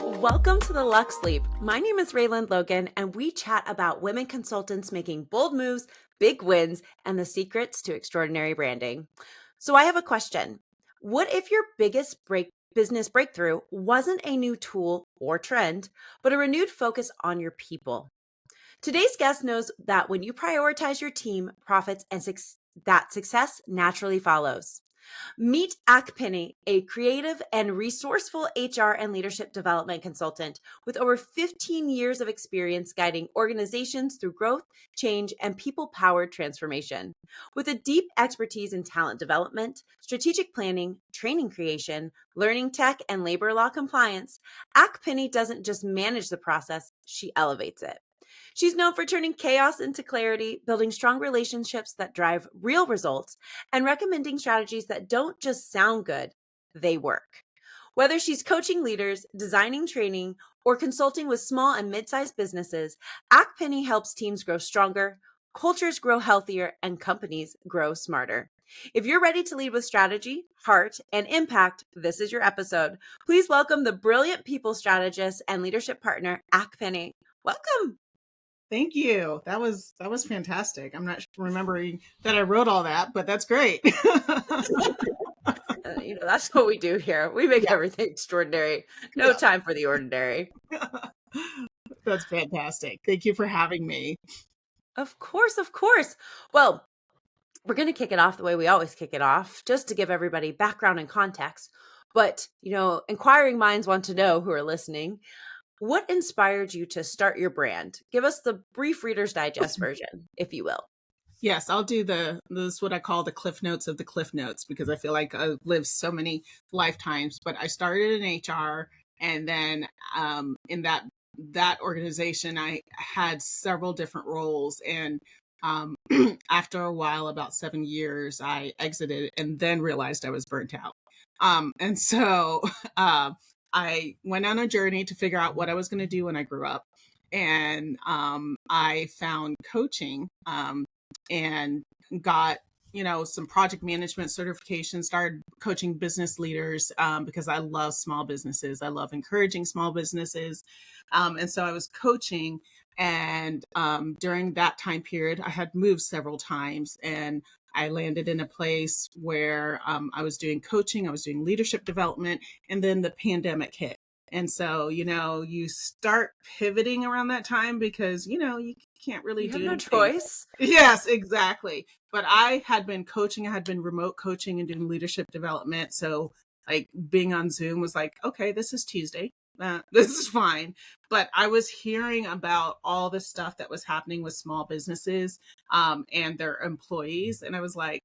Welcome to the Luxe Leap. My name is Reland Logan, and we chat about women consultants making bold moves, big wins, and the secrets to extraordinary branding. So I have a question. What if your biggest business breakthrough wasn't a new tool or trend, but a renewed focus on your people? Today's guest knows that when you prioritize your team, profits, and that success naturally follows. Meet Akpene, a creative and resourceful HR and leadership development consultant with over 15 years of experience guiding organizations through growth, change, and people-powered transformation. With a deep expertise in talent development, strategic planning, training creation, learning tech, and labor law compliance, Akpene doesn't just manage the process, she elevates it. She's known for turning chaos into clarity, building strong relationships that drive real results, and recommending strategies that don't just sound good, they work. Whether she's coaching leaders, designing training, or consulting with small and mid-sized businesses, Akpene helps teams grow stronger, cultures grow healthier, and companies grow smarter. If you're ready to lead with strategy, heart, and impact, this is your episode. Please welcome the brilliant people strategist and leadership partner, Akpene. Welcome. Thank you. That was fantastic. I'm not remembering that I wrote all that, but that's great. That's what we do here. We make everything extraordinary. No time for the ordinary. That's fantastic. Thank you for having me. Of course, of course. Well, we're going to kick it off the way we always kick it off, just to give everybody background and context. But, inquiring minds want to know, who are listening, what inspired you to start your brand? Give us the brief Reader's Digest version, if you will. Yes, I'll do this is what I call the Cliff Notes of the Cliff Notes, because I feel like I've lived so many lifetimes. But I started in HR, and then in that organization, I had several different roles. And after a while, about 7 years, I exited and then realized I was burnt out. And so I went on a journey to figure out what I was going to do when I grew up. And I found coaching and got, some project management certifications, started coaching business leaders because I love small businesses. I love encouraging small businesses. And so I was coaching. And during that time period, I had moved several times, and I landed in a place where I was doing coaching, I was doing leadership development, and then the pandemic hit. And so, you start pivoting around that time because, you can't really do no choice. Yes, exactly. But I had been coaching, I had been remote coaching and doing leadership development. So like being on Zoom was like, okay, this is Tuesday. This is fine. But I was hearing about all the stuff that was happening with small businesses and their employees. And I was like,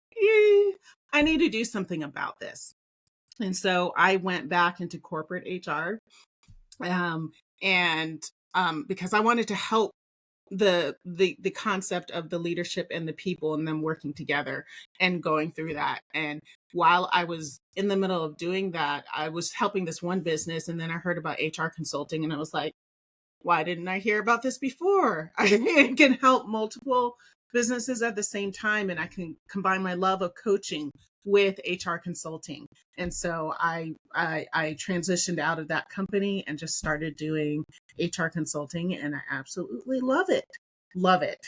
I need to do something about this. And so I went back into corporate HR because I wanted to help the concept of the leadership and the people and them working together and going through that. And while I was in the middle of doing that, I was helping this one business, and then I heard about HR consulting, and I was like, why didn't I hear about this before? I can help multiple businesses at the same time, and I can combine my love of coaching with HR consulting. And so I transitioned out of that company and just started doing HR consulting, and I absolutely love it. Love it.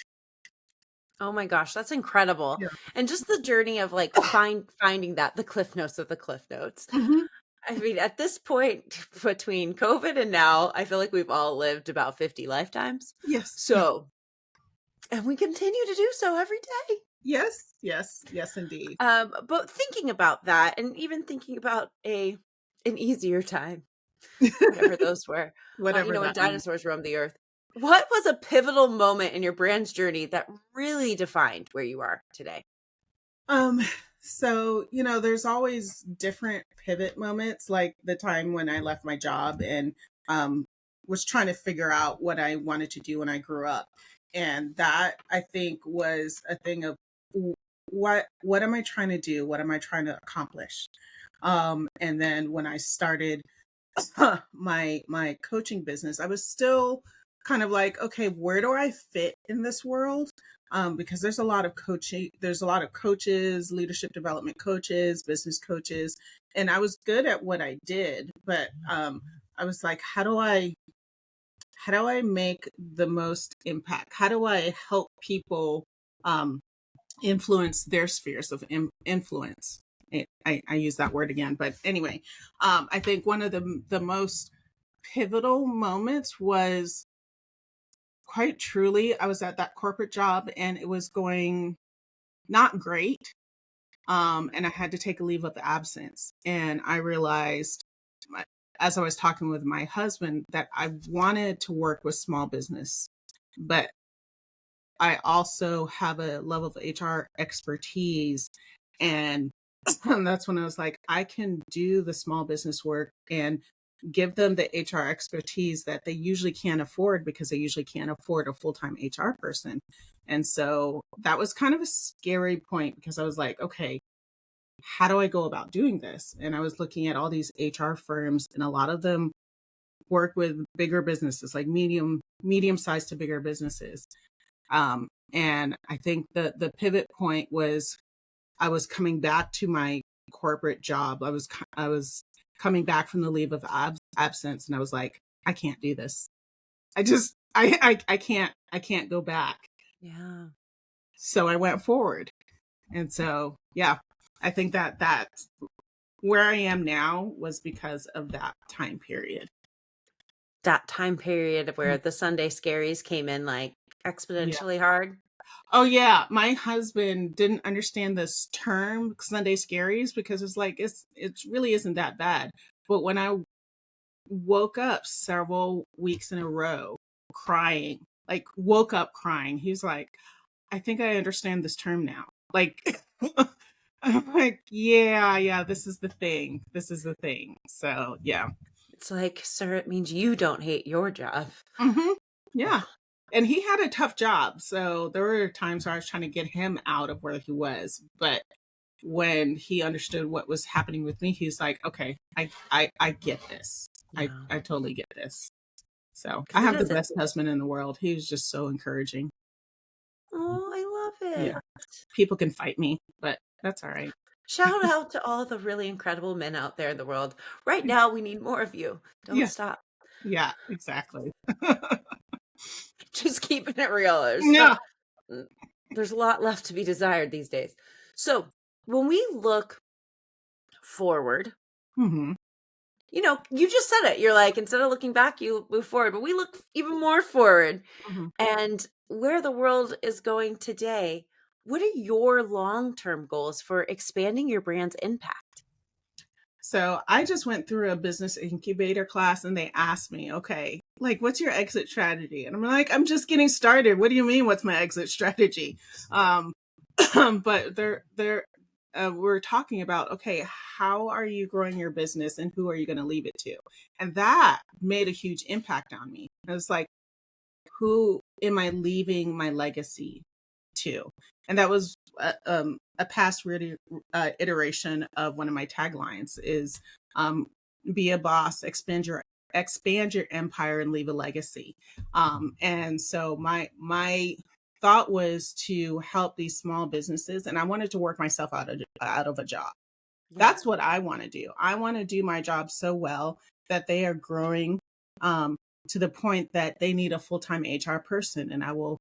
Oh my gosh, that's incredible. Yeah. And just the journey of like finding the Cliff Notes of the Cliff Notes. Mm-hmm. I mean, at this point between COVID and now, I feel like we've all lived about 50 lifetimes. Yes. So, and we continue to do so every day. Yes, indeed. But thinking about that, and even thinking about an easier time, whatever those were, whatever when dinosaurs roamed the earth. What was a pivotal moment in your brand's journey that really defined where you are today? So, there's always different pivot moments, like the time when I left my job and was trying to figure out what I wanted to do when I grew up. And that, I think, was a thing of what am I trying to do? What am I trying to accomplish? And then when I started my coaching business, I was still kind of like, okay, where do I fit in this world? because there's a lot of coaching. There's a lot of coaches, leadership development coaches, business coaches, and I was good at what I did, but I was like, how do I make the most impact? How do I help people um, influence their spheres of influence? I use that word again, but anyway, I think one of the most pivotal moments was quite truly, I was at that corporate job and it was going not great. And I had to take a leave of absence. And I realized, as I was talking with my husband, that I wanted to work with small business, but I also have a level of HR expertise. And that's when I was like, I can do the small business work and give them the HR expertise that they usually can't afford because they usually can't afford a full-time HR person. And so that was kind of a scary point because I was like, okay, how do I go about doing this? And I was looking at all these HR firms, and a lot of them work with bigger businesses, like medium sized to bigger businesses. And I think the pivot point was I was coming back to my corporate job. I was coming back from the leave of absence, and I was like, I can't do this. I can't go back. Yeah. So I went forward, and so yeah, I think that where I am now was because of that time period. That time period where Mm. the Sunday scaries came in like Yeah. exponentially hard. Oh yeah, my husband didn't understand this term Sunday scaries because it's like it really isn't that bad. But when I woke up several weeks in a row crying, like woke up crying, he's like, I think I understand this term now. Like I'm like, yeah, this is the thing. This is the thing. So yeah. It's like, sir, it means you don't hate your job. Hmm. Yeah. Oh, And he had a tough job. So there were times where I was trying to get him out of where he was. But when he understood what was happening with me, he's like, okay, I get this. yeah. I totally get this. So I Because it have the isn't. best husband in the world. He was just so encouraging. Oh, I love Yeah. it. People can fight me, but that's all right. Shout out to all the really incredible men out there in the world. Right now, we need more of you. Don't Yeah. stop. Yeah, exactly. Just keeping it real. Yeah. There's a lot left to be desired these days. So when we look forward, Hmm. you just said it. You're like, instead of looking back, you move forward. But we look even more forward Hmm. and where the world is going today. What are your long-term goals for expanding your brand's impact? So I just went through a business incubator class and they asked me, okay, like, what's your exit strategy? And I'm like, I'm just getting started. What do you mean, what's my exit strategy? Um, but we're talking about, okay, how are you growing your business and who are you going to leave it to? And that made a huge impact on me. I was like, who am I leaving my legacy to? And that was a past iteration of one of my taglines is um, be a boss, expand your empire and leave a legacy. And so my thought was to help these small businesses, and I wanted to work myself out of a job. Yeah. That's what I want to do. I want to do my job so well that they are growing um, to the point that they need a full-time HR person, and I will,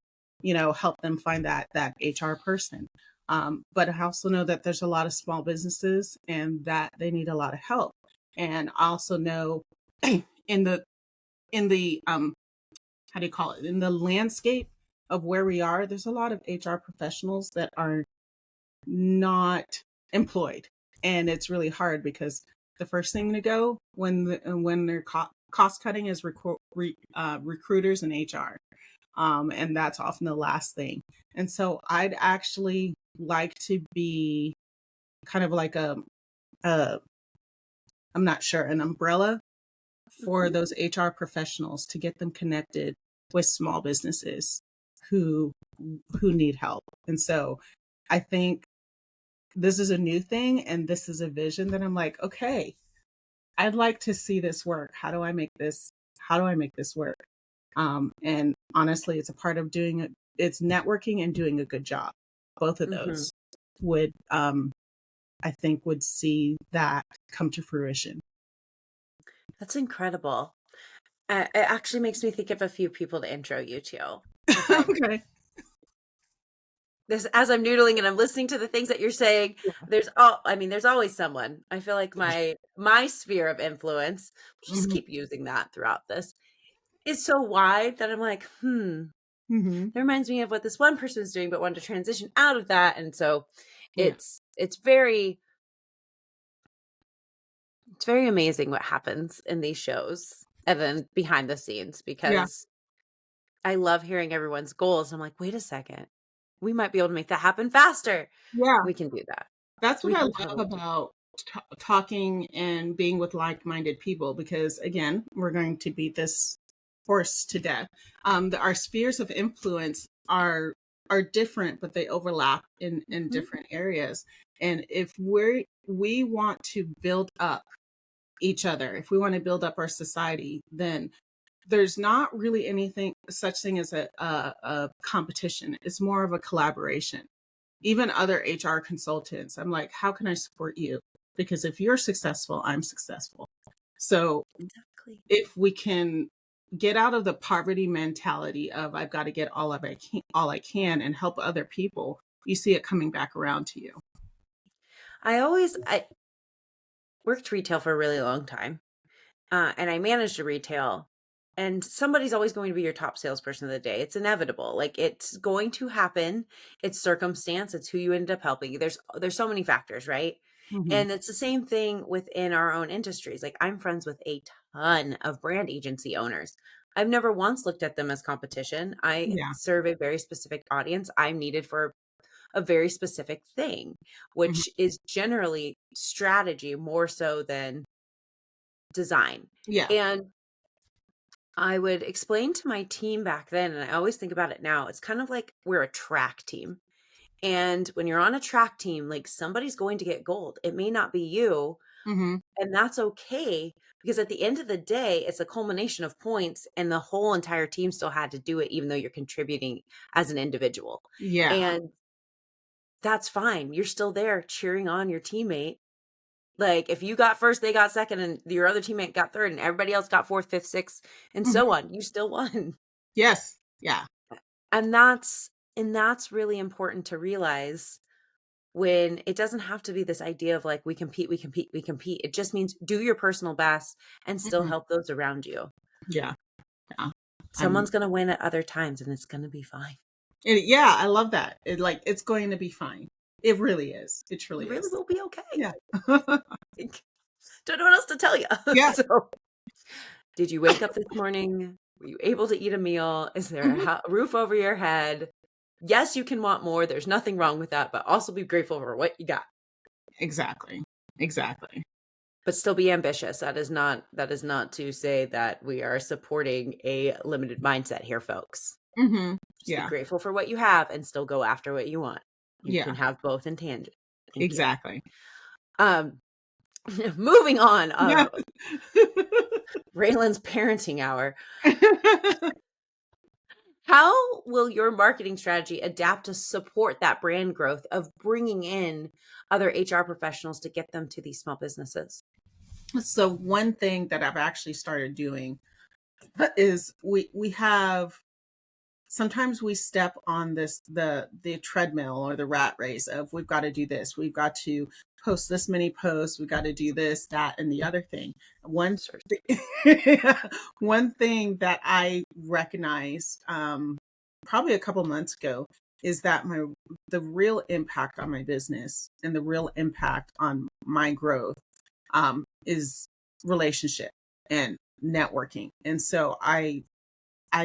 help them find that HR person. But I also know that there's a lot of small businesses and that they need a lot of help. And I also know in the how do you call it, in the landscape of where we are, there's a lot of HR professionals that are not employed, and it's really hard because the first thing to go when they're cost cutting is recruiters and HR, and that's often the last thing. And so I'd actually like to be kind of like a I'm not sure, an umbrella for Mhm. those HR professionals to get them connected with small businesses who who need help. And so I think this is a new thing and this is a vision that I'm like, okay, I'd like to see this work. How do I make this work? And honestly, it's a part of doing it's networking and doing a good job. Both of Mm-hmm. those would, I think, would see that come to fruition. That's incredible. It actually makes me think of a few people to intro you to. If I'm Okay. this as I'm noodling and I'm listening to the things that you're saying, Yeah. there's always someone. I feel like my sphere of influence, just Hmm. keep using that throughout this, is so wide that I'm like, Hmm. that reminds me of what this one person is doing, but wanted to transition out of that. And so Yeah. it's very amazing what happens in these shows and then behind the scenes, Yeah. because I love hearing everyone's goals. I'm like, wait a second, we might be able to make that happen faster. Yeah. We can do that. That's what We I can love totally do about talking and being with like-minded people, because again, we're going to beat this horse to death. Our spheres of influence are different, but they overlap in that. different areas. And if we want to build up each other, if we want to build up our society, then there's not really anything such thing as a competition. It's more of a collaboration. Even other HR consultants, I'm like, how can I support you? Because if you're successful, I'm successful. So Exactly. if we can get out of the poverty mentality of I've got to get all I can and help other people, you see it coming back around to you. I worked retail for a really long time, and I managed a retail. And somebody's always going to be your top salesperson of the day. It's inevitable. Like, it's going to happen. It's circumstance. It's who you ended up helping. There's so many factors, right? Hmm. And it's the same thing within our own industries. Like, I'm friends with a ton of brand agency owners. I've never once looked at them as competition. I Yeah. serve a very specific audience. I'm needed for a very specific thing, Hmm. which is generally strategy more so than design. Yeah. And I would explain to my team back then, and I always think about it now, it's kind of like we're a track team. And when you're on a track team, like, somebody's going to get gold. It may not be you, Hmm. and that's okay, because at the end of the day, it's a culmination of points, and the whole entire team still had to do it, even though you're contributing as an individual. Yeah. And that's fine. You're still there cheering on your teammate. Like, if you got first, they got second, and your other teammate got third, and everybody else got fourth, fifth, sixth, and so Hmm. on, you still won. Yes. Yeah. And that's really important to realize, when it doesn't have to be this idea of like, we compete, we compete, we compete. It just means do your personal best and still Hmm. help those around you. Yeah. Yeah. I'm Someone's going to win at other times, and it's going to be fine. yeah, I love that. It's going to be fine. It really is. It truly You really is. will be okay. Yeah. Like, don't know what else to tell you. Yeah. So, did you wake up this morning? Were you able to eat a meal? Is there a Mhm. roof over your head? Yes, you can want more. There's nothing wrong with that, but also be grateful for what you got. Exactly. Exactly. But still be ambitious. That is not to say that we are supporting a limited mindset here, folks. Hmm. Just be Yeah. grateful for what you have and still go after what you want. You Yeah. can have both in tangent in here. Exactly. Um, moving on Yeah. of Raylan's parenting hour. How will your marketing strategy adapt to support that brand growth of bringing in other HR professionals to get them to these small businesses? So one thing that I've actually started doing is we have sometimes we step on the treadmill or the rat race of we've got to do this, we've got to post this many posts, we've got to do this, that, and the other thing. Sure. One thing that I recognized probably a couple months ago is that the real impact on my business and the real impact on my growth is relationship and networking. And so I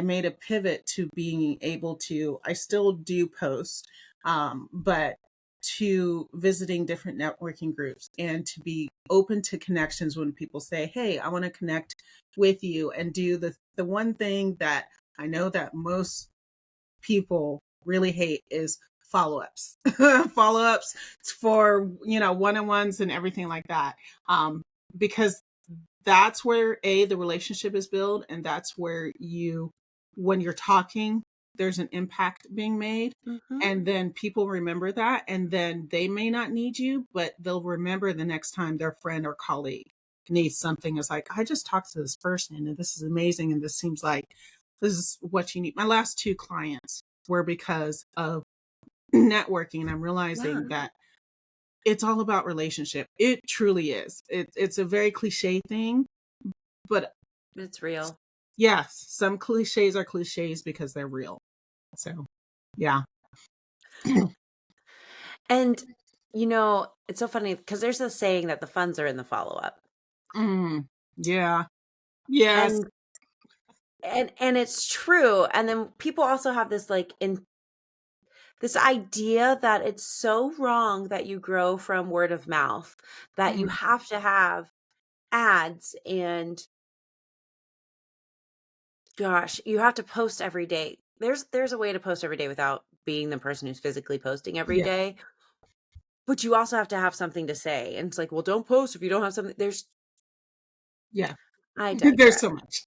made a pivot to being able to, I still do post, but to visiting different networking groups and to be open to connections when people say, hey, I want to connect with you, and do the one thing that I know that most people really hate is follow-ups. Follow-ups for, one-on-ones and everything like that. Because that's where the relationship is built, and that's where when you're talking, there's an impact being made. Mhm. And then people remember that, and then they may not need you, but they'll remember the next time their friend or colleague needs something. It's like, I just talked to this person and this is amazing. And this seems like this is what you need. My last two clients were because of networking. And I'm Yeah, realizing that it's all about relationship. It truly is. It's a very cliche thing, but it's real. yes, some cliches are cliches because they're real. So, yeah. And, it's so funny because there's a saying that the funds are in the follow-up. Mm, yeah. Yes. And and it's true. And then people also have this like in this idea that it's so wrong that you grow from word of mouth, that you Mm, have to have ads and gosh, you have to post every day. There's a way to post every day without being the person who's physically posting every yeah. day, but you also have to have something to say. And it's like, well, don't post if you don't have something. Yeah. I There's digress. so much.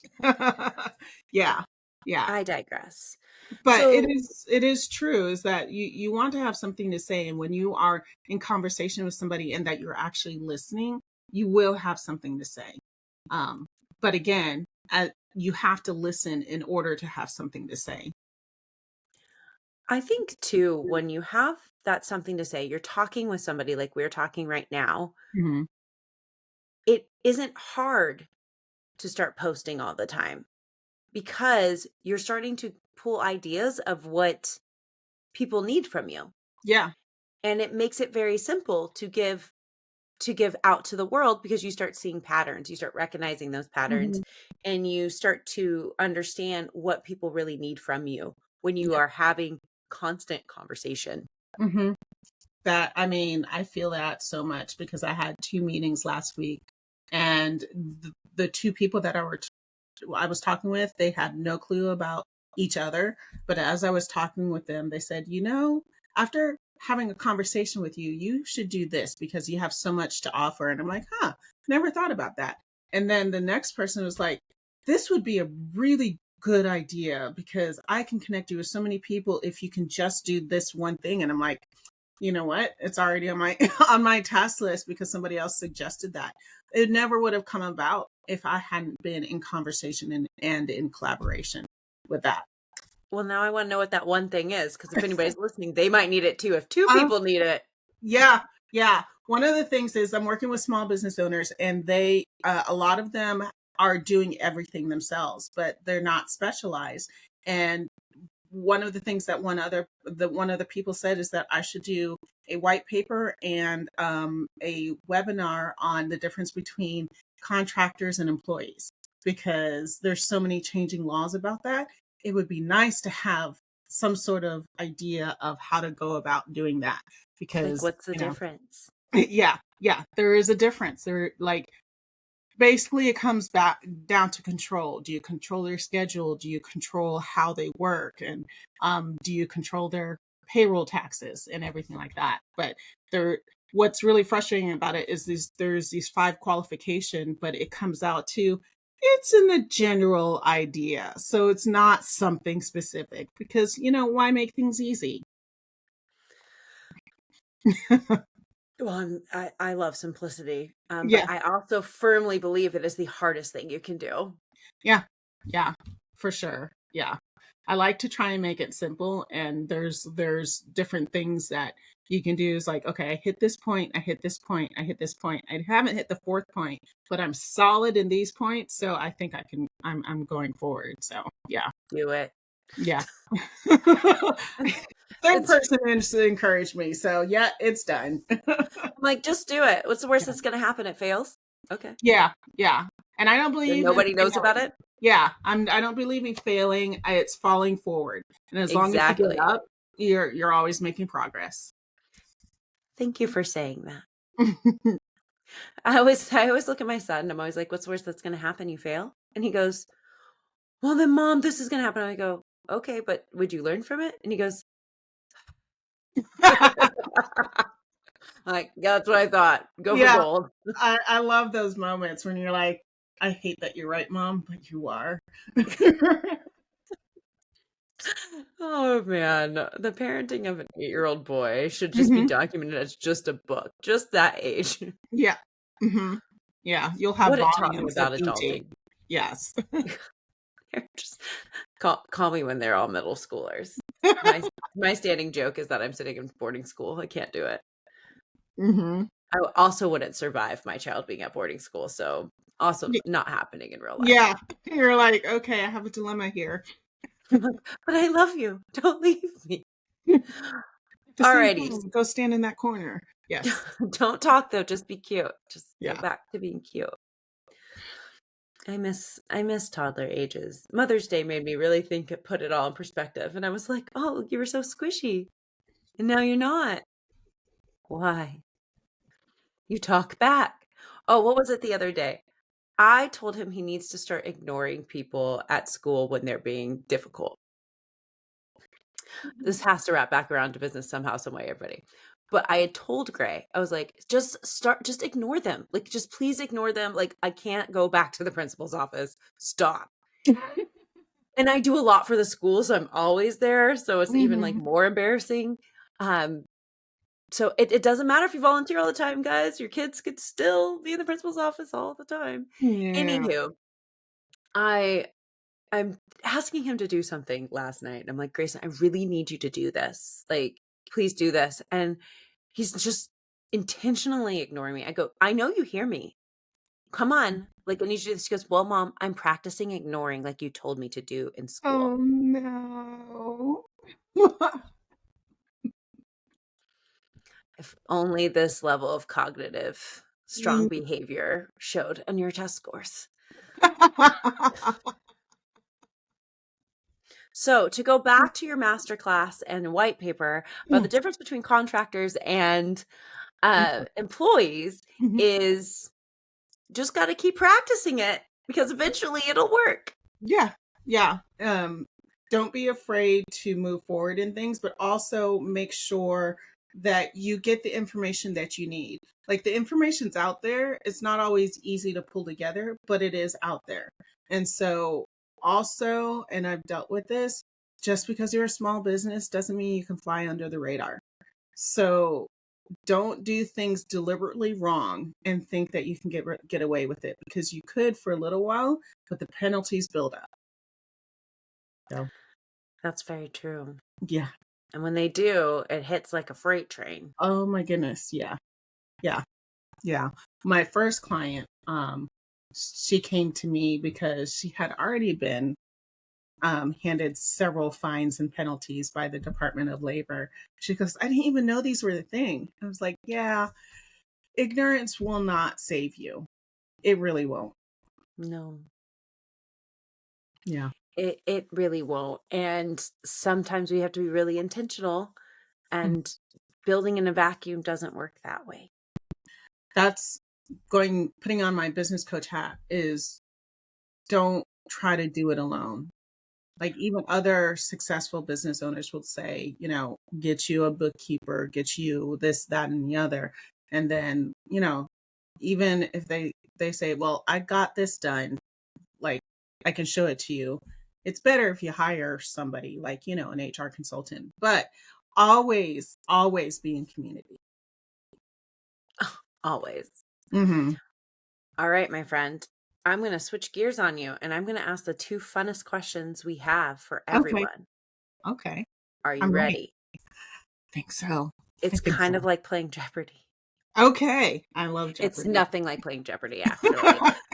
Yeah. Yeah. I digress. But So it is true is that you want to have something to say, and when you are in conversation with somebody and that you're actually listening, you will have something to say. Um, but again, you have to listen in order to have something to say. I think too, when you have that something to say, you're talking with somebody like we're talking right now, Hmm. it isn't hard to start posting all the time because you're starting to pull ideas of what people need from you. Yeah. And it makes it very simple to give out to the world because you start seeing patterns, you start recognizing those patterns, Hmm. and you start to understand what people really need from you when you Yeah. are having constant conversation. Hmm. That, I mean, I feel that so much because I had two meetings last week, and the two people that I was talking with, they had no clue about each other. But as I was talking with them, they said, after having a conversation with you, you should do this because you have so much to offer. And I'm like, huh, never thought about that. And then the next person was like, this would be a really good idea because I can connect you with so many people if you can just do this one thing. And I'm like, you know what? It's already on my on my task list because somebody else suggested that. It never would have come about if I hadn't been in conversation and in collaboration with that. Well, now I want to know what that one thing is because if anybody's listening, they might need it too. If two Um, people need it, yeah, yeah. One of the things is I'm working with small business owners, and they a lot of them are doing everything themselves, but they're not specialized. And one of the things that one of the people said is that I should do a white paper and a webinar on the difference between contractors and employees because there's so many changing laws about that. It would be nice to have some sort of idea of how to go about doing that like because what's the difference? yeah, yeah, there is a difference. There, like, basically it comes back down to control. Do you control their schedule? Do you control how they work? And do you control their payroll taxes and everything like that? But there, what's really frustrating about it is there's these five qualification, but it comes out to it's in the general idea. So it's not something specific because, why make things easy? Well, I love simplicity, but Yeah. I also firmly believe it is the hardest thing you can do. Yeah. Yeah, for sure. Yeah. I like to try and make it simple, and there's different things that you can do. Is like, okay, I hit this point, I hit this point, I hit this point. I haven't hit the fourth point, but I'm solid in these points, so I think I can. I'm going forward. So yeah, Do it. yeah. Third It's person encouraged me, so yeah, it's done. I'm like, just do it. What's the worst that's going to happen? It fails. Okay. Yeah, yeah. And I don't Then believe in nobody knows about failing. it. Yeah, I don't believe in failing. It's falling forward. And as long as you get Exactly. up, you're always making progress. Thank you for saying that. I always look at my son. I'm always like, what's the worst that's going to happen? You fail. And he goes, well, then mom, this is going to happen. I go, okay, but would you learn from it? And he goes, like, yeah, that's what I thought. Go for Yeah, gold. I love those moments when you're like, I hate that you're right, mom, but you are. Oh man, the parenting of an 8-year-old boy should just be Hmm. documented as just a book, just that age. Yeah. Hmm. Yeah. You'll have What it taught me volumes of about teaching. adulting. Yes. Just call me when they're all middle schoolers. My my standing joke is that I'm sitting in boarding school. I can't do it. Hmm. I also wouldn't survive my child being at boarding school, so also not happening in real life. Yeah. You're like, okay, I have a dilemma here. I'm like, but I love you. Don't leave me. At the same Alrighty. time, go stand in that corner. Yes. Don't talk though, just be cute. Just go Yeah. back to being cute. I miss toddler ages. Mother's Day made me really put it all in perspective. And I was like, oh, you were so squishy. And now you're not. Why? You talk back. Oh, what was it the other day? I told him he needs to start ignoring people at school when they're being difficult. This has to wrap back around to business somehow, some way, everybody. But I had told Gray, I was like, just ignore them. Like, just please ignore them. Like, I can't go back to the principal's office. Stop. And I do a lot for the school, so I'm always there. So it's even like Hmm. more embarrassing. Um, so it doesn't matter if you volunteer all the time, guys. Your kids could still be in the principal's office all the time. Yeah. Anywho, I'm asking him to do something last night. I'm like, Grayson, I really need you to do this. Like, please do this. And he's just intentionally ignoring me. I go, I know you hear me. Come on. Like, I need you to do this. She goes, well, Mom, I'm practicing ignoring like you told me to do in school. Oh no. If only this level of cognitive strong Mm. behavior showed on your test scores. So to go back to your masterclass and white paper about the difference between contractors and employees Mhm. is just got to keep practicing it because eventually it'll work. Yeah. Yeah. Don't be afraid to move forward in things, but also make sure that you get the information that you need. Like the information's out there. It's not always easy to pull together, but it is out there. And so also, and I've dealt with this, just because you're a small business doesn't mean you can fly under the radar. So don't do things deliberately wrong and think that you can get away with it, because you could for a little while, but the penalties build up. So That's very true. yeah. And when they do, it hits like a freight train. Oh my goodness. Yeah. Yeah. Yeah. My first client, she came to me because she had already been handed several fines and penalties by the Department of Labor. She goes, I didn't even know these were the thing. I was like, yeah, ignorance will not save you. It really won't. No, Yeah. it really won't. And sometimes we have to be really intentional, and building in a vacuum doesn't work that way. That's putting on my business coach hat is, don't try to do it alone. Like even other successful business owners will say, get you a bookkeeper, get you this, that, and the other. And then, even if they say, well, I got this done, like I can show it to you. It's better if you hire somebody like, an HR consultant, but always be in community. Always. Hmm. All right, my friend. I'm going to switch gears on you, and I'm going to ask the two funnest questions we have for Okay. everyone. Okay. Are you I'm ready. ready? Think so. I It's think kind so. of like playing Jeopardy. Okay. I love It's Jeopardy. nothing like playing Jeopardy, actually.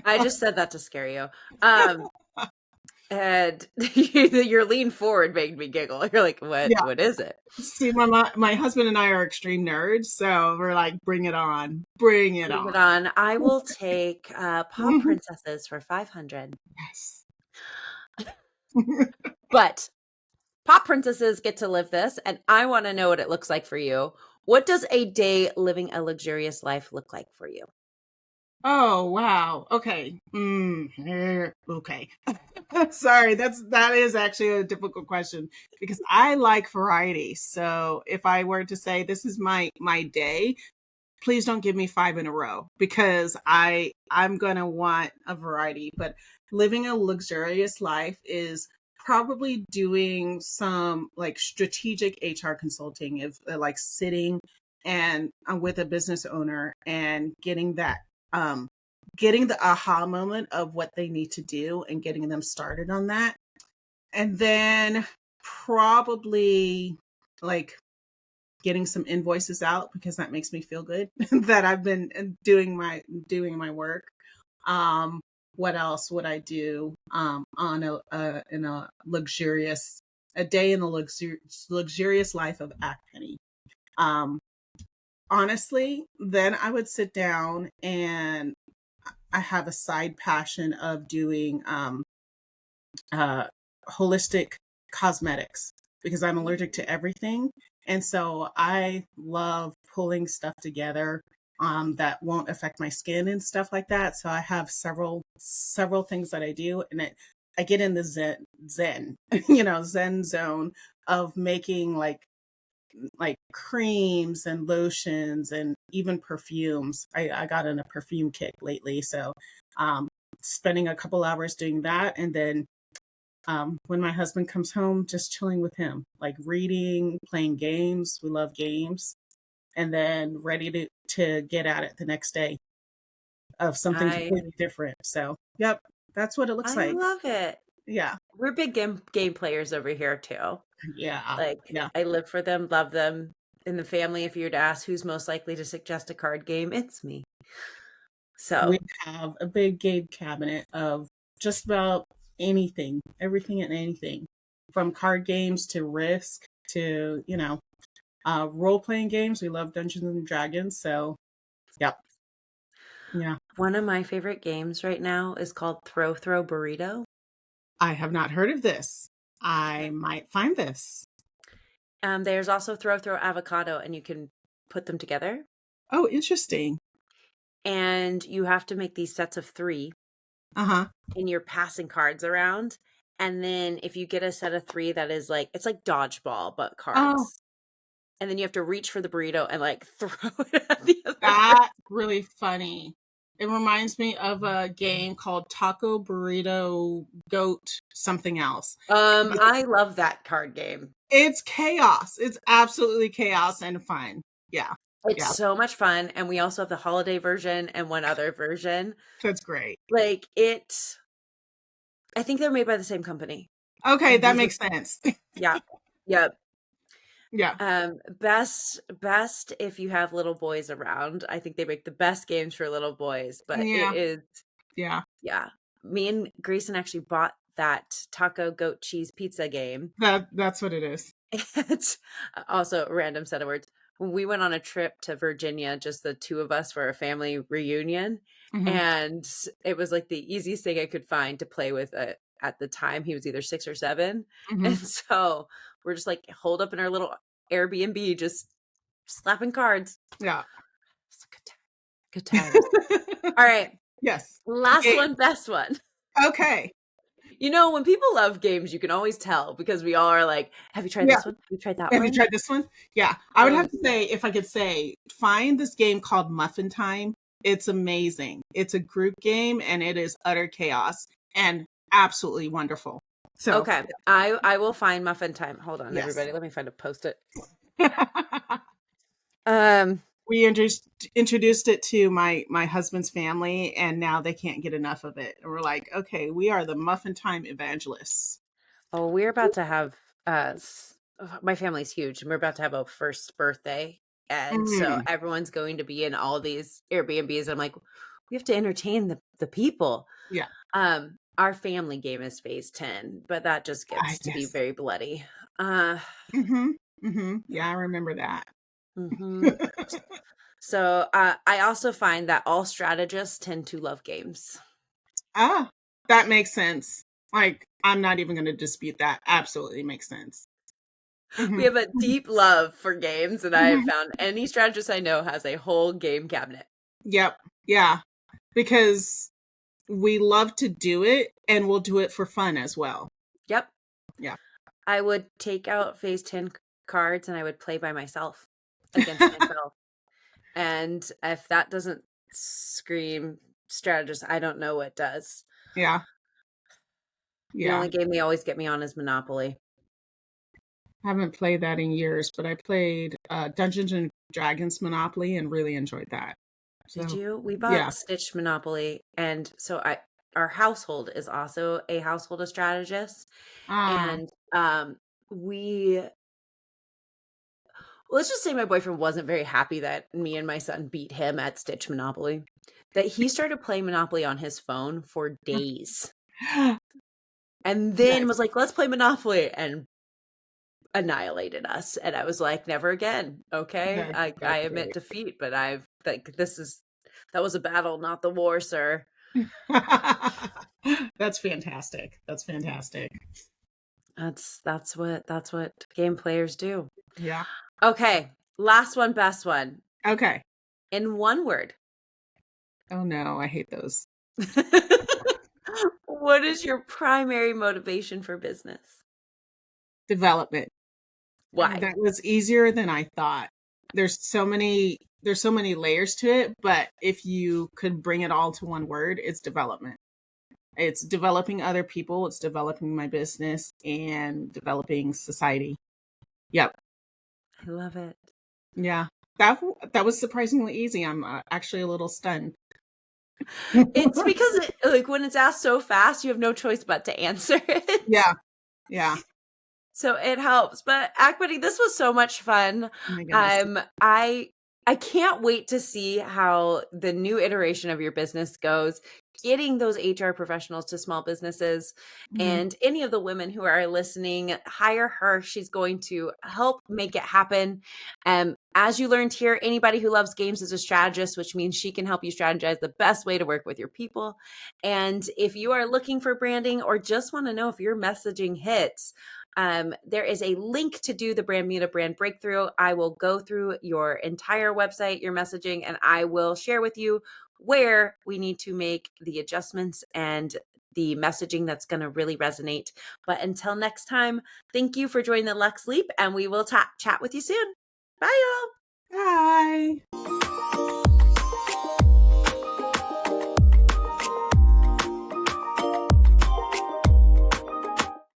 I just said that to scare you. And your lean forward made me giggle. You're like, Yeah. what is it? See, my husband and I are extreme nerds, so we're like, bring it on. Bring it Bring on. it on. I will take Pop Mhm. Princesses for 500. Yes. But Pop Princesses get to live this, and I want to know what it looks like for you. What does a day living a luxurious life look like for you? Oh, wow. Okay. Okay. Sorry, that is actually a difficult question because I like variety. So if I were to say this is my day, please don't give me 5 in a row, because I'm going to want a variety. But living a luxurious life is probably doing some like strategic HR consulting, if like sitting and with a business owner and um, getting the aha moment of what they need to do and getting them started on that. And then probably like getting some invoices out because that makes me feel good that I've been doing my work. Um, what else would I do on in a luxurious a day in the luxurious life of Akpene? Um, honestly, then I would sit down and I have a side passion of doing uh, holistic cosmetics because I'm allergic to everything. And so I love pulling stuff together that won't affect my skin and stuff like that. So I have several things that I do, and I get in the zen, zen zone of making like creams and lotions and even perfumes. I got in a perfume kick lately, so um, spending a couple hours doing that, and then when my husband comes home, just chilling with him, like reading, playing games. We love games, and then ready to get at it the next day of something I completely different. So, yep, that's what it looks I like. love it. Yeah, We're big game players over here too. yeah, Like yeah. I live for them, love them. In the family, if you were to ask who's most likely to suggest a card game, it's me. We So have a big game cabinet of just about anything, everything and anything, from card games to Risk to role playing games. We love Dungeons and Dragons. So, yep, yeah. one of my favorite games right now is called Throw Burrito. I have not heard of this. I might find this. There's also Throw Avocado, and you can put them together. Oh, interesting. And you have to make these sets of three, Uh huh. and you're passing cards around. And then if you get a set of three that is like, it's like dodgeball, but Oh, cards. And then you have to reach for the burrito and like throw it at the other person. that's really funny. It reminds me of a game called Taco Burrito Goat something else. I love that card game. It's chaos. It's absolutely chaos and fun. Yeah. It's Yeah. so much fun. And we also have the holiday version and one other version. That's great. Like I think they're made by the same company. Okay, And that these are, makes sense. yeah. Yep. Yeah. Best if you have little boys around. I think they make the best games for little boys, but it Yeah. is, Yeah. yeah. Me and Grayson actually bought that taco goat cheese pizza game. That's what it is. It's also a random set of words. When we went on a trip to Virginia, just the two of us for a family reunion, Hmm. and it was like the easiest thing I could find to play with. At the time, he was either 6 or 7, Hmm. and so we're just like holed up in our little Airbnb, just slapping cards. Yeah. It's a good time. Good times. All right, Yes. last Okay. one, best one. Okay. When people love games, you can always tell because we all are like, "Have you tried Yeah. this one? Have you tried that Have you one?" tried this one? Yeah. I would have Um, to say, if I could say, find this game called Muffin Time. It's amazing. It's a group game and it is utter chaos and absolutely wonderful. So, Okay, I will find Muffin Time. Hold on, yes. everybody. Let me find a post-it. Um, We introduced it to my husband's family and now they can't get enough of it. And we're like, okay, we are the Muffin Time evangelists. oh, we're about to have my family's huge, and we're about to have a first birthday, and so Mm, everyone's going to be in all these Airbnbs. I'm like, we have to entertain the people. yeah. Our family game is phase 10, but that just gets to be Yes. very bloody. Uh, Mm-hmm. Mm-hmm. Yeah, I remember that. mhm. So I also find that all strategists tend to love games. Ah, that makes sense. Like, I'm not even going to dispute that. Absolutely makes sense. We Hmm. have a deep love for games, and I have Hmm. found any strategist I know has a whole game cabinet. Yep. Yeah. Because we love to do it and we'll do it for fun as well. Yep. Yeah. I would take out phase 10 cards and I would play by myself against myself. And if that doesn't scream strategist, I don't know what does. Yeah. The Yeah. only game they always get me on is Monopoly. Haven't played that in years, but I played Dungeons and Dragons Monopoly and really enjoyed that. Did So, you? We yeah. bought Stitch Monopoly, and so our household is also a household of strategists, Ah, and we let's just say my boyfriend wasn't very happy that me and my son beat him at Stitch Monopoly. That he started playing Monopoly on his phone for days, and then nice. was like, "Let's play Monopoly," and annihilated us. And I was like, "Never again." Okay, I That's admit great. defeat, but I've like that was a battle, not the war, sir. That's fantastic. That's fantastic. That's what game players do. Yeah. Okay, last one, best one. Okay. In one word. Oh no, I hate those. What is your primary motivation for business? Development. Why? That was easier than I thought. There's so many layers to it, but if you could bring it all to one word, it's development. It's developing other people, it's developing my business and developing society. Yep. I love it. Yeah. That was surprisingly easy. I'm actually a little stunned. It's because like when it's asked so fast, you have no choice but to answer it. Yeah. Yeah. So it helps. But Akpene, this was so much fun. Oh my goodness. I I can't wait to see how the new iteration of your business goes. Getting those HR professionals to small businesses, Mhm. and any of the women who are listening, hire her. She's going to help make it happen. As you learned here, anybody who loves games is a strategist, which means she can help you strategize the best way to work with your people. And if you are looking for branding or just want to know if your messaging hits, there is a link to do the Brand Muta Brand Breakthrough. I will go through your entire website, your messaging, and I will share with you where we need to make the adjustments and the messaging that's going to really resonate. But until next time, thank you for joining the Luxe Leap, and we will chat with you soon. Bye, y'all. Bye.